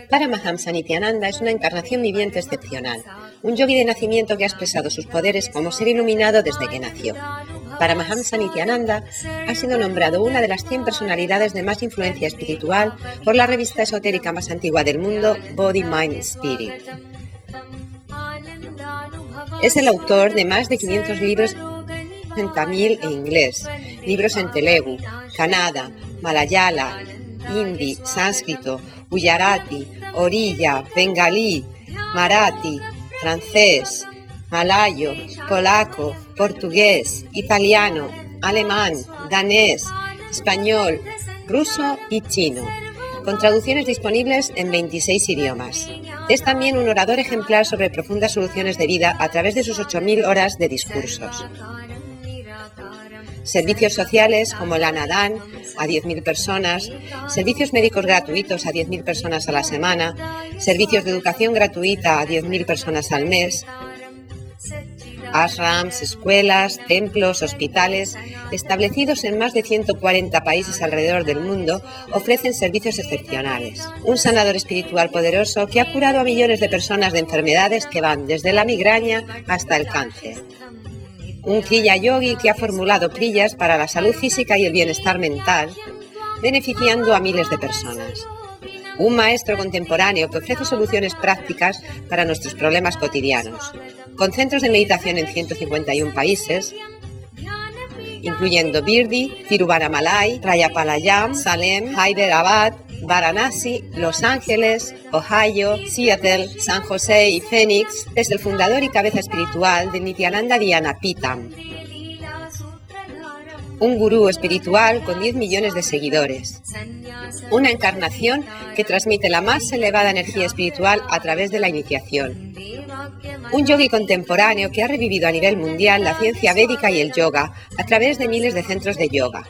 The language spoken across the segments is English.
Paramahamsa Nithyananda es una encarnación viviente excepcional, un yogi de nacimiento que ha expresado sus poderes como ser iluminado desde que nació. Paramahamsa Nithyananda ha sido nombrado una de las 100 personalidades de más influencia espiritual por la revista esotérica más antigua del mundo, Body, Mind, Spirit. Es el autor de más de 500 libros en tamil e inglés, libros en telugu, kannada, malayala, hindi, sánscrito, gujarati, oriya, bengalí, marathi, francés, malayo, polaco, portugués, italiano, alemán, danés, español, ruso y chino, con traducciones disponibles en 26 idiomas. Es también un orador ejemplar sobre profundas soluciones de vida a través de sus 8.000 horas de discursos. Servicios sociales como el Anadan a 10.000 personas, servicios médicos gratuitos a 10.000 personas a la semana, servicios de educación gratuita a 10.000 personas al mes, ashrams, escuelas, templos, hospitales, establecidos en más de 140 países alrededor del mundo, ofrecen servicios excepcionales. Un sanador espiritual poderoso que ha curado a millones de personas de enfermedades que van desde la migraña hasta el cáncer. Un kriya yogi que ha formulado kriyas para la salud física y el bienestar mental, beneficiando a miles de personas. Un maestro contemporáneo que ofrece soluciones prácticas para nuestros problemas cotidianos, con centros de meditación en 151 países, incluyendo Birdi, Tiruvannamalai, Rajapalayam, Salem, Hyderabad, Varanasi, Los Ángeles, Ohio, Seattle, San José y Phoenix. Es el fundador y cabeza espiritual de Nithyananda Dhyanapitham, un gurú espiritual con 10 millones de seguidores. Una encarnación que transmite la más elevada energía espiritual a través de la iniciación. Un yogi contemporáneo que ha revivido a nivel mundial la ciencia védica y el yoga a través de miles de centros de yoga.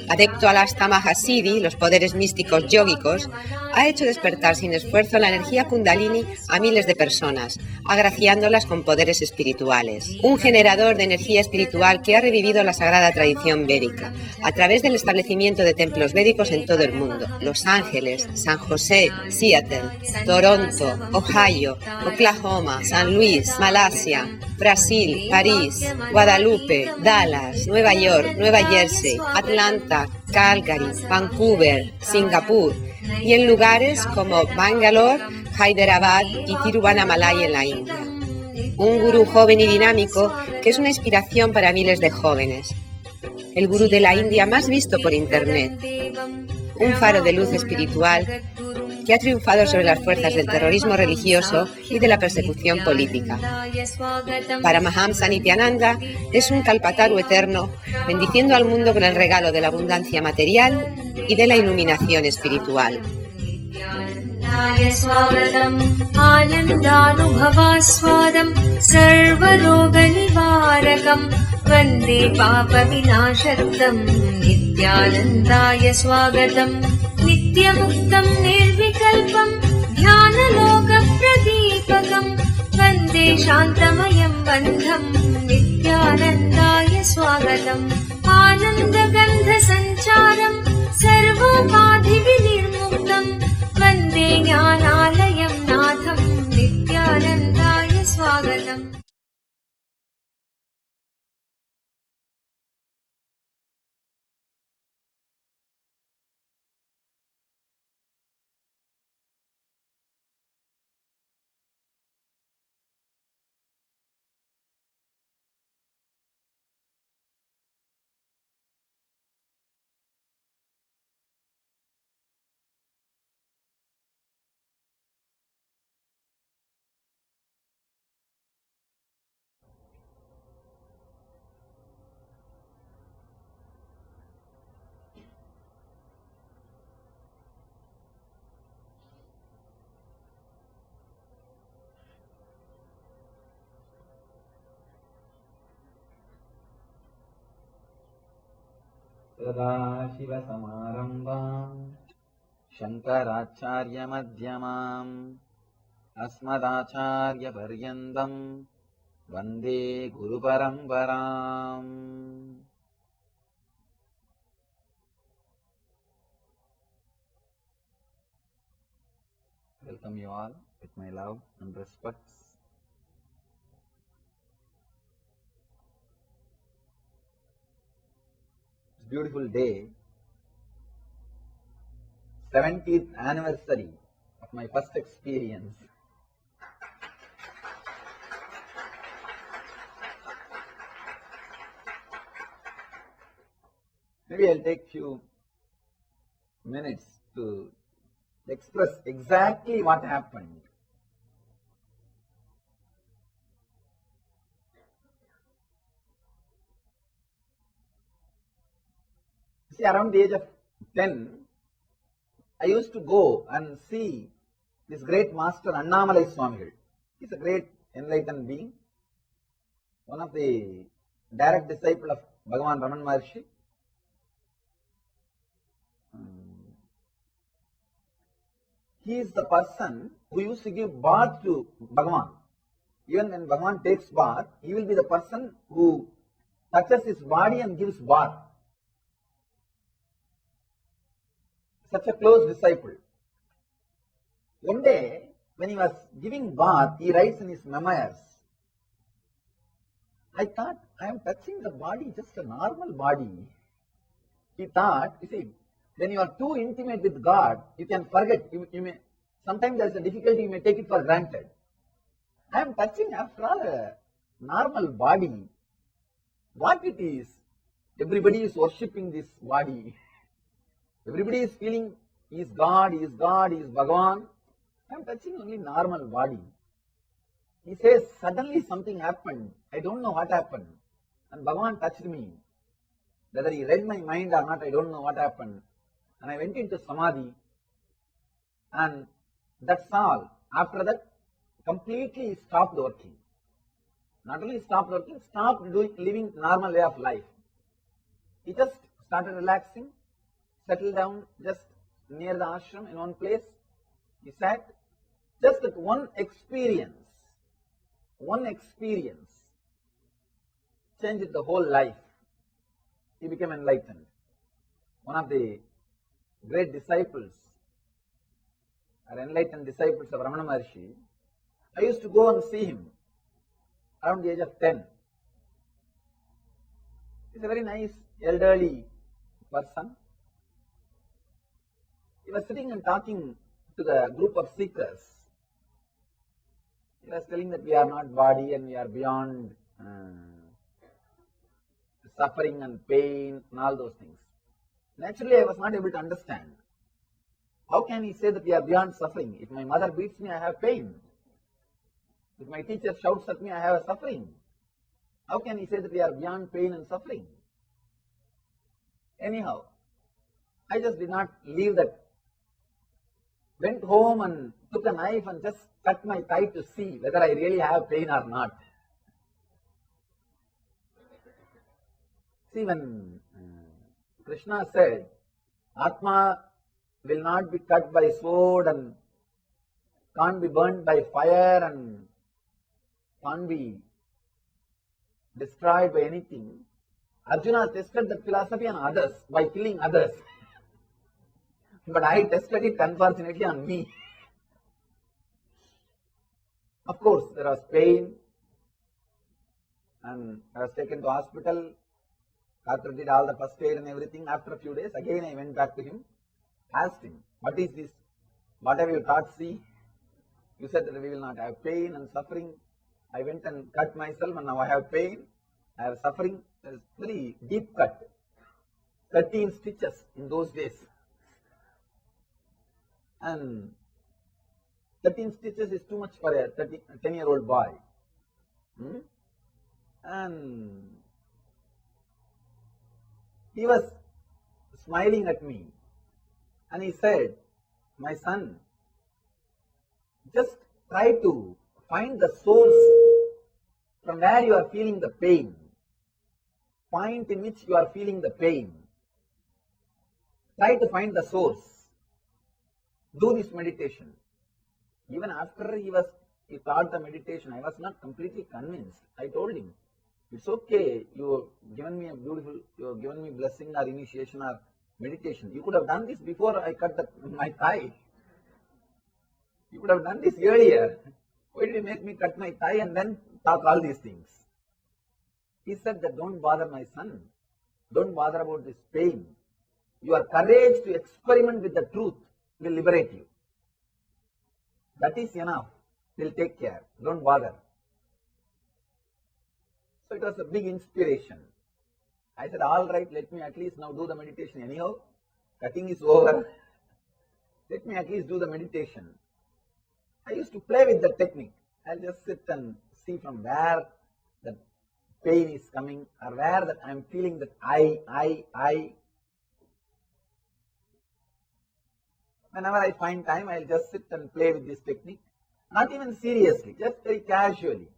Adepto al Astama Hasiddhi, los poderes místicos yógicos, ha hecho despertar sin esfuerzo la energía kundalini a miles de personas, agraciándolas con poderes espirituales. Un generador de energía espiritual que ha revivido la sagrada tradición védica, a través del establecimiento de templos védicos en todo el mundo: Los Ángeles, San José, Seattle, Toronto, Ohio, Oklahoma, San Luis, Malasia, Brasil, París, Guadalupe, Dallas, Nueva York, Nueva Jersey, Atlanta, Calgary, Vancouver, Singapur, y en lugares como Bangalore, Hyderabad y Tiruvannamalai en la India. Un gurú joven y dinámico que es una inspiración para miles de jóvenes. El gurú de la India más visto por internet. Un faro de luz espiritual que ha triunfado sobre las fuerzas del terrorismo religioso y de la persecución política. Paramahamsa Nithyananda es un kalpataru eterno, bendiciendo al mundo con el regalo de la abundancia material y de la iluminación espiritual. नित्यमुक्तं निर्विकल्पं ध्यानलोकप्रदीपकं वन्दे शान्तमयं बन्धं नित्यानन्दाय स्वागतम् आनन्दगन्धसञ्चारं सर्वोपाधिविनिर्मुक्तं वन्दे ज्ञानालयं नाथं नित्यानन्दाय स्वागतम्. सदाशिवसमारम्भाम् शङ्कराचार्यमध्यमाम् अस्मदाचार्यपर्यन्तम् Vande Guru Paramparam. Welcome you all with my love and respects. It's a beautiful day, 70th anniversary of my first experience. Maybe I'll take few minutes to express exactly what happened. See, around the age of 10, I used to go and see this great master Annamalai Swamigal. He's a great enlightened being, one of the direct disciples of Bhagavan Raman Maharshi. He is the person who used to give bath to Bhagavan. Even when Bhagavan takes bath, he will be the person who touches his body and gives bath. Such a close disciple. One day, when he was giving bath, he writes in his memoirs, I thought I am touching the body, just a normal body. He thought, you see, when you are too intimate with God, you can forget. You may sometimes there is a difficulty, you may take it for granted. I am touching, after all, a normal body. What it is? Everybody is worshipping this body. Everybody is feeling he is God, he is God, he is Bhagavan. I am touching only normal body. He says, suddenly something happened. I don't know what happened. And Bhagavan touched me. Whether he read my mind or not, I don't know what happened. And I went into Samadhi. And that's all. After that, completely stopped working. Not only stopped working, stopped living normal way of life. He just started relaxing, settled down just near the ashram in one place. He sat. Just that one experience changed the whole life. He became enlightened. One of the great disciples, or enlightened disciples of Ramana Maharshi, I used to go and see him around the age of 10. He's a very nice elderly person. He was sitting and talking to the group of seekers. He was telling that we are not body and we are beyond suffering and pain and all those things. Naturally, I was not able to understand. How can he say that we are beyond suffering? If my mother beats me, I have pain. If my teacher shouts at me, I have a suffering. How can he say that we are beyond pain and suffering? Anyhow, I just did not leave that. Went home and took a knife and just cut my thigh to see whether I really have pain or not. See, when Krishna said, Atma will not be cut by sword and can't be burnt by fire and can't be destroyed by anything, Arjuna tested that philosophy on others by killing others. But I tested it unfortunately on me. Of course, there was pain and I was taken to hospital. Doctor did all the first aid and everything. After a few days, again I went back to him, asked him, what is this? What have you taught? See, you said that we will not have pain and suffering. I went and cut myself and now I have pain. I have suffering. There is very deep cut. 13 stitches in those days. And 13 stitches is too much for a 10-year-old boy. And he was smiling at me and he said, my son, just try to find the source from where you are feeling the pain, point in which you are feeling the pain. Try to find the source. Do this meditation. Even after he was he taught the meditation, I was not completely convinced. I told him, it's okay, you have given me blessing or initiation or meditation. You could have done this before I cut my thigh. You could have done this earlier. Why did you make me cut my thigh and then talk all these things? He said that don't bother my son. Don't bother about this pain. Your courage to experiment with the truth will liberate you. That is enough. We'll take care. Don't bother. So it was a big inspiration. I said, all right, let me at least now do the meditation anyhow. Cutting is over. Let me at least do the meditation. I used to play with the technique. I'll just sit and see from where the pain is coming or where that I'm feeling that I. Whenever I find time, I'll just sit and play with this technique. Not even seriously, just very casually.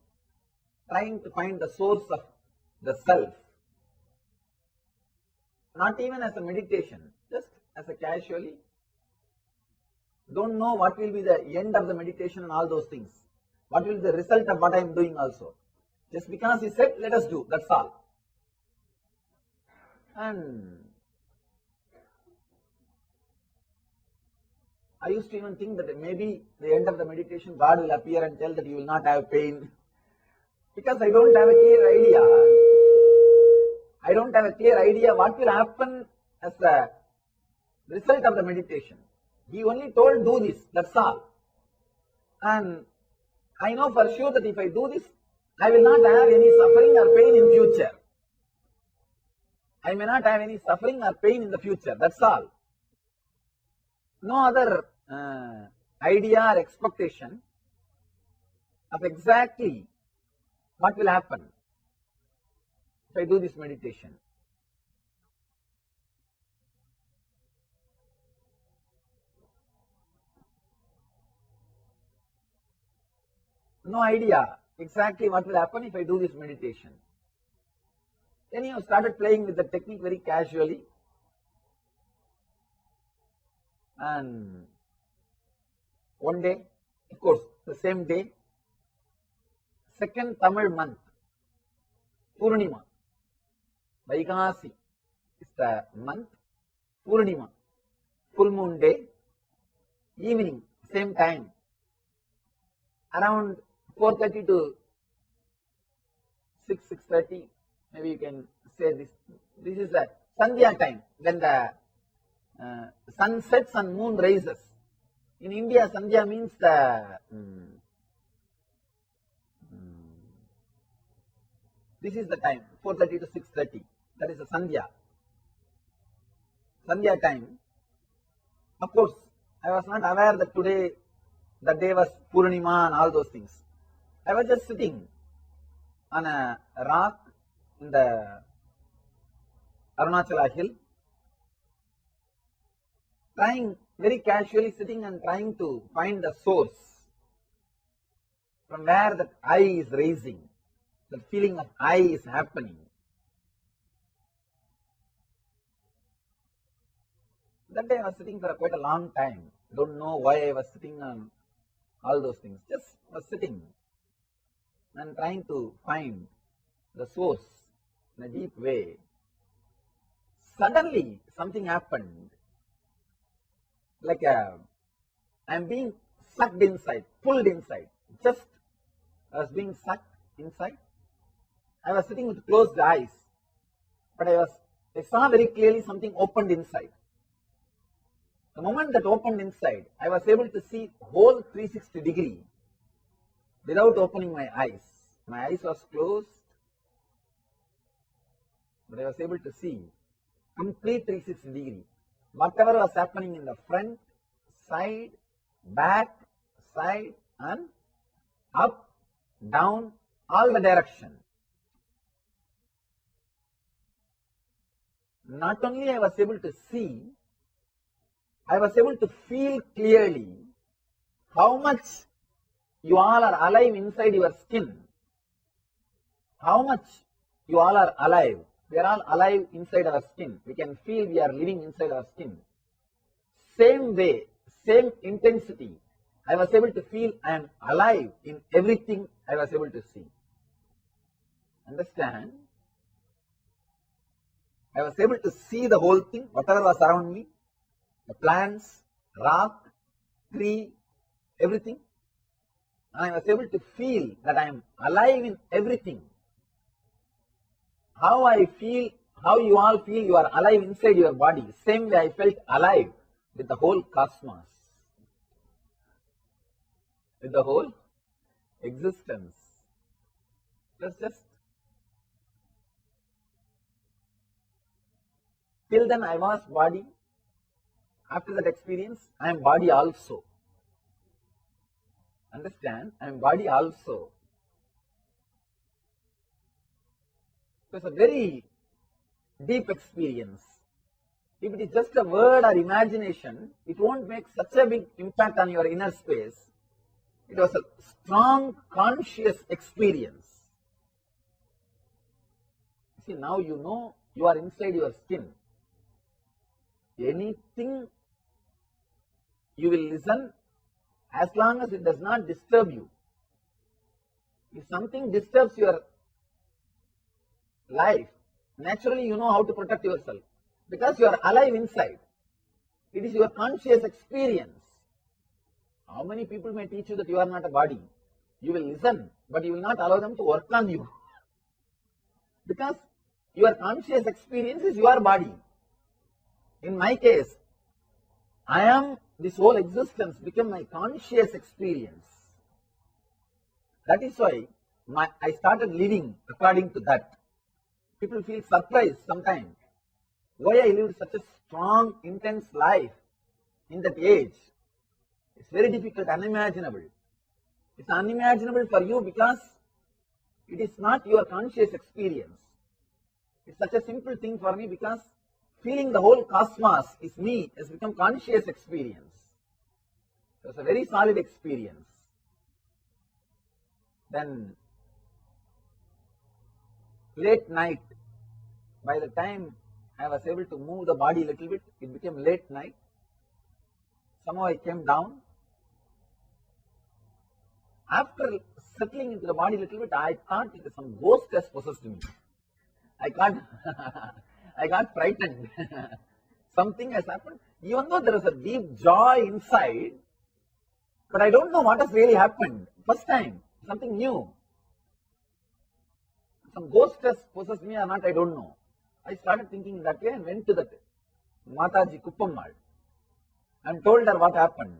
Trying to find the source of the self. Not even as a meditation, just as a casually. Don't know what will be the end of the meditation and all those things. What will be the result of what I am doing also. Just because he said, let us do, that's all. And I used to even think that maybe the end of the meditation, God will appear and tell that you will not have pain. Because I don't have a clear idea. I don't have a clear idea what will happen as the result of the meditation. He only told do this, that's all. And I know for sure that if I do this, I will not have any suffering or pain in future. I may not have any suffering or pain in the future, that's all. No other idea or expectation of exactly what will happen if I do this meditation. No idea exactly what will happen if I do this meditation. Then he started playing with the technique very casually. And one day, of course, the same day, second Tamil month, Purnima, Vaikasi is the month, Purnima, full moon day, evening, same time, around 4:30 to 6:30, maybe you can say this. This is the Sandhya time, when the sun sets and moon rises. In India, Sandhya means the this is the time, 4:30 to 6:30. That is the Sandhya. Sandhya time. Of course, I was not aware that today, the day was Purnima and all those things. I was just sitting on a rock in the Arunachala hill, very casually sitting and trying to find the source from where that I is raising, the feeling of I is happening. That day I was sitting for quite a long time. Don't know why I was sitting on all those things. Just was sitting and trying to find the source in a deep way. Suddenly something happened. Like I am being sucked inside, pulled inside. Just I was being sucked inside. I was sitting with closed eyes, but I saw very clearly something opened inside. The moment that opened inside, I was able to see whole 360 degree without opening my eyes. My eyes was closed, but I was able to see complete 360 degree. Whatever was happening in the front, side, back, side, and up, down, all the direction. Not only I was able to see, I was able to feel clearly how much you all are alive inside your skin. How much you all are alive. We are all alive inside our skin. We can feel we are living inside our skin. Same way, same intensity I was able to feel I am alive in everything I was able to see. Understand? I was able to see the whole thing, whatever was around me, the plants, rock, tree, everything. And I was able to feel that I am alive in everything. How I feel, how you all feel you are alive inside your body. Same way I felt alive with the whole cosmos, with the whole existence. Just till then I was body. After that experience, I am body also. Understand? I am body also. It was a very deep experience. If it is just a word or imagination, it won't make such a big impact on your inner space. It was a strong, conscious experience. See, now you know you are inside your skin. Anything you will listen as long as it does not disturb you. If something disturbs your life, naturally you know how to protect yourself because you are alive inside. It is your conscious experience. How many people may teach you that you are not a body? You will listen, but you will not allow them to work on you because your conscious experience is your body. In my case, I am, this whole existence became my conscious experience. That is why I started living according to that. People feel surprised sometimes. Why I lived such a strong, intense life in that age. It's very difficult, unimaginable. It's unimaginable for you because it is not your conscious experience. It's such a simple thing for me because feeling the whole cosmos is me has become conscious experience. It was a very solid experience. Then late night, by the time I was able to move the body a little bit, it became late night. Somehow I came down. After settling into the body a little bit, I thought it was some ghost has possessed me. I got frightened. Something has happened. Even though there was a deep joy inside, but I don't know what has really happened. First time, something new. Some ghost has possessed me or not, I don't know. I started thinking that way and went to that Mataji Kuppammal and told her what happened.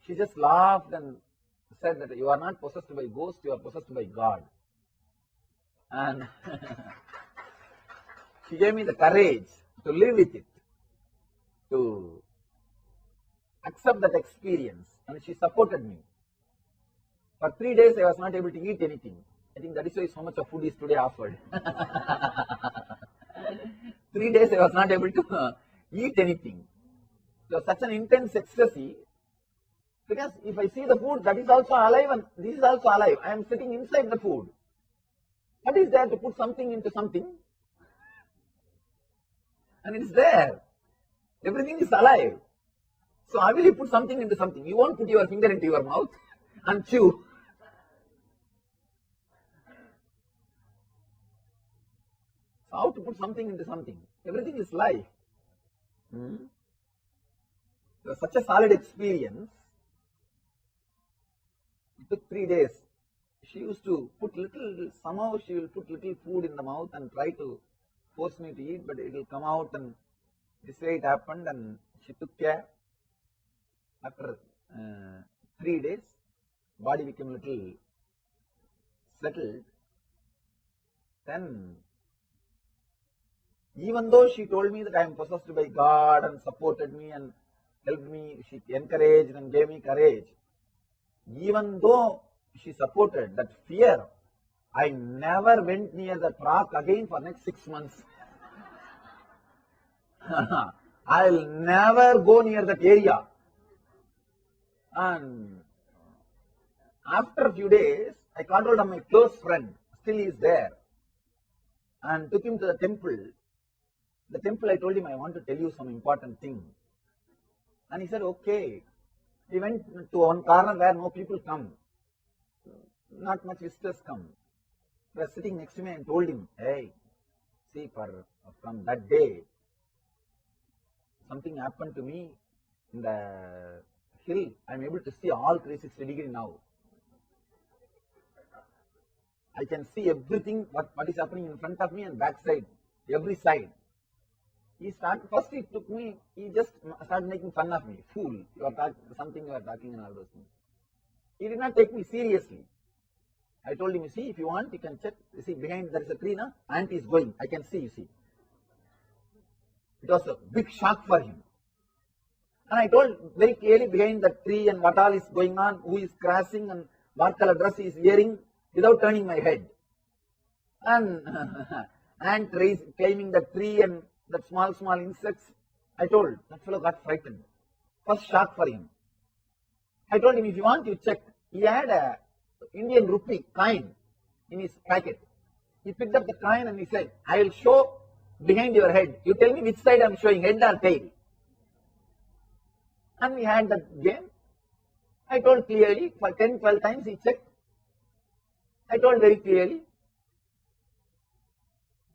She just laughed and said that you are not possessed by ghost, you are possessed by God. And she gave me the courage to live with it, to accept that experience, and she supported me. For 3 days I was not able to eat anything. I think that is why so much of food is today offered. 3 days I was not able to eat anything. It was such an intense ecstasy because if I see the food, that is also alive and this is also alive. I am sitting inside the food. What is there to put something into something? And it is there. Everything is alive. So how will you put something into something? You won't put your finger into your mouth and chew. So how to put something into something? Everything is life. It was such a solid experience. It took 3 days. She used to put somehow she will put little food in the mouth and try to force me to eat, but it will come out, and this way it happened, and she took care. After 3 days, body became a little settled. Then, even though she told me that I am possessed by God and supported me and helped me, she encouraged and gave me courage. Even though she supported that fear, I never went near that rock again for next 6 months. I'll never go near that area. And after a few days, I called out of my close friend, still he is there, and took him to the temple. The temple, I told him, I want to tell you some important thing. And he said, okay. We went to one corner where no people come. Not much visitors come. He was sitting next to me and told him, hey, see, from that day, something happened to me in the hill. I am able to see all 360 degrees now. I can see everything, what is happening in front of me and back side, every side. First he took me, he just started making fun of me. Fool, you are talking and all those things. He did not take me seriously. I told him, you see, if you want, you can check. You see, behind there is a tree, ant is going. I can see, you see. It was a big shock for him. And I told very clearly behind the tree and what all is going on, who is crashing and what color dress he is wearing, without turning my head. And ant climbing the tree and that small insects. I told, that fellow got frightened. First shock for him. I told him, if you want, you check. He had a Indian rupee coin in his packet. He picked up the coin and he said, I will show behind your head. You tell me which side I am showing, head or tail. And we had that game. I told clearly, for 10-12 times he checked. I told very clearly.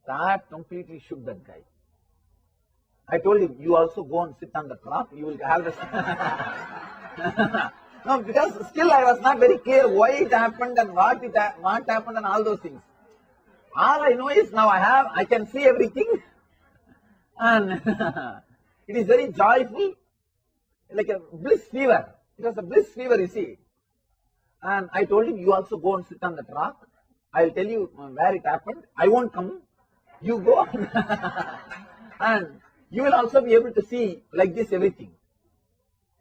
That completely shook that guy. I told him, you also go and sit on the rock, you will have this. No, because still I was not very clear why it happened and what happened and all those things. All I know is now I can see everything, and it is very joyful, like a bliss fever. It was a bliss fever, you see. And I told him, you also go and sit on that rock. I will tell you where it happened. I won't come. You go, and you will also be able to see like this everything.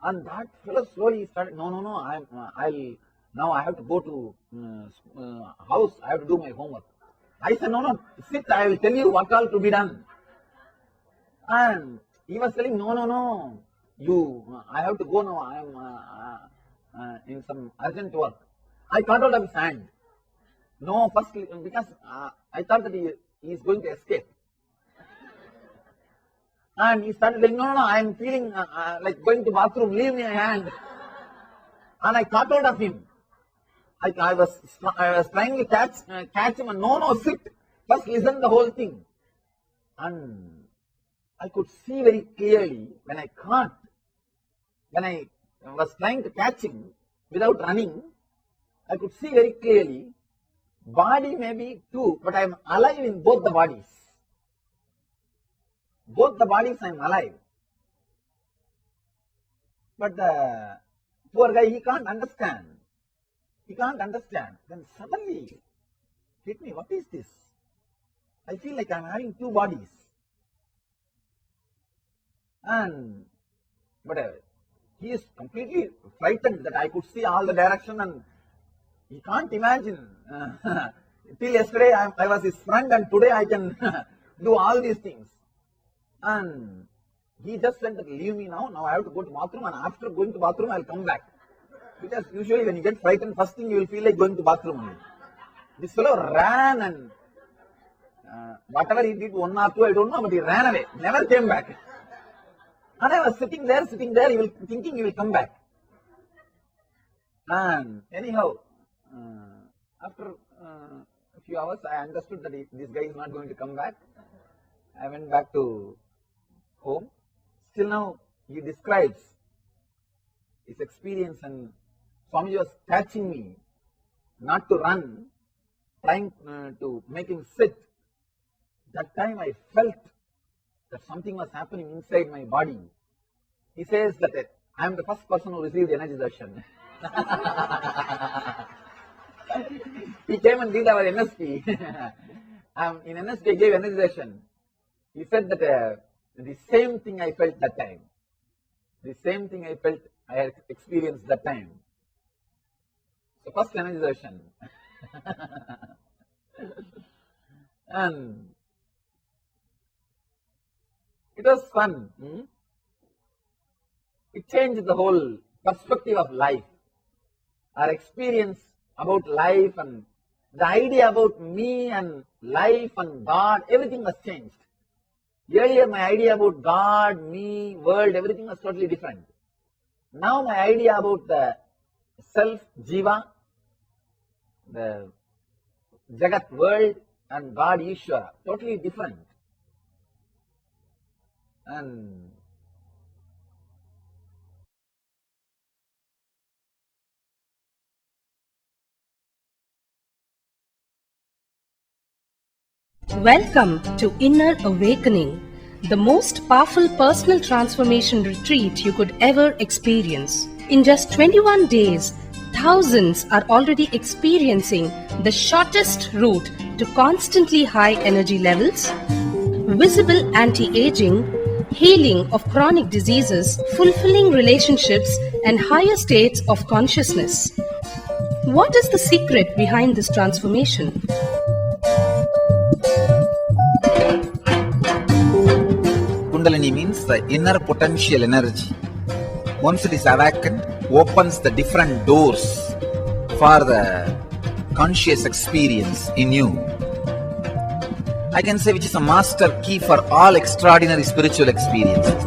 And that fellow slowly started, no, now I have to go to house, I have to do my homework. I said, no, sit, I will tell you what all to be done. And he was telling, no, I have to go now, I am in some urgent work. I caught out of his hand. No, first, because I thought that he is going to escape. And he started saying, no, I am feeling like going to bathroom, leave me a hand. And I caught hold of him. I was trying to catch him and no, sit. First listen the whole thing. And I could see very clearly when I was trying to catch him without running, I could see very clearly, body may be two, but I am alive in both the bodies. Both the bodies I am alive. But the poor guy, he can't understand. Then suddenly hit me, what is this? I feel like I am having two bodies. But he is completely frightened that I could see all the direction, and he can't imagine. Till yesterday I was his friend, and today I can do all these things. And he just said that leave me now I have to go to bathroom, and after going to bathroom I will come back. Because usually when you get frightened, first thing you will feel like going to bathroom only. This fellow ran, and whatever he did, 1 or 2, I don't know, but he ran away, never came back. And I was sitting there, thinking he will come back. And anyhow, after a few hours, I understood that this guy is not going to come back. I went back to home. Still now, he describes his experience, and Swamiji was catching me not to run, trying to make him sit. That time I felt that something was happening inside my body. He says that I am the first person who received energy darshan. He came and did our NSP. In NSP I gave energy darshan. He said that the same thing I felt that time. The same thing I had experienced that time. So first energy darshan. And it was fun. It changed the whole perspective of life. Our experience about life and the idea about me and life and God, everything was changed. Earlier my idea about God, me, world, everything was totally different. Now my idea about the self, Jiva, the Jagat world and God Ishvara, totally different. And Welcome to Inner Awakening, the most powerful personal transformation retreat you could ever experience. In just 21 days, thousands are already experiencing the shortest route to constantly high energy levels, visible anti-aging, healing of chronic diseases, fulfilling relationships, and higher states of consciousness. What is the secret behind this transformation? Kundalini means the inner potential energy. Once it is awakened, opens the different doors for the conscious experience in you. I can say which is a master key for all extraordinary spiritual experiences.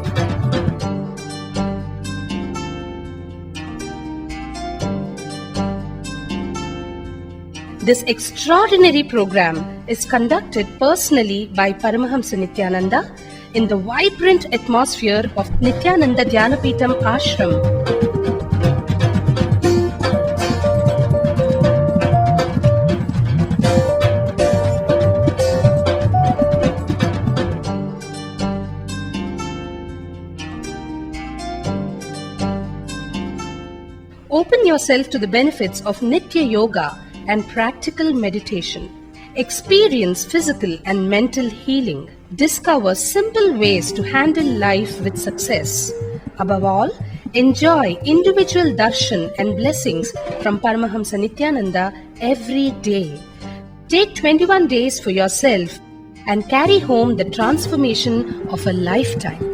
This extraordinary program is conducted personally by Paramahamsa Nithyananda in the vibrant atmosphere of Nithyananda Dhyanapitham Ashram. Open yourself to the benefits of Nitya Yoga and practical meditation. Experience physical and mental healing. Discover simple ways to handle life with success. Above all, enjoy individual darshan and blessings from Paramahamsa Nithyananda every day. Take 21 days for yourself and carry home the transformation of a lifetime.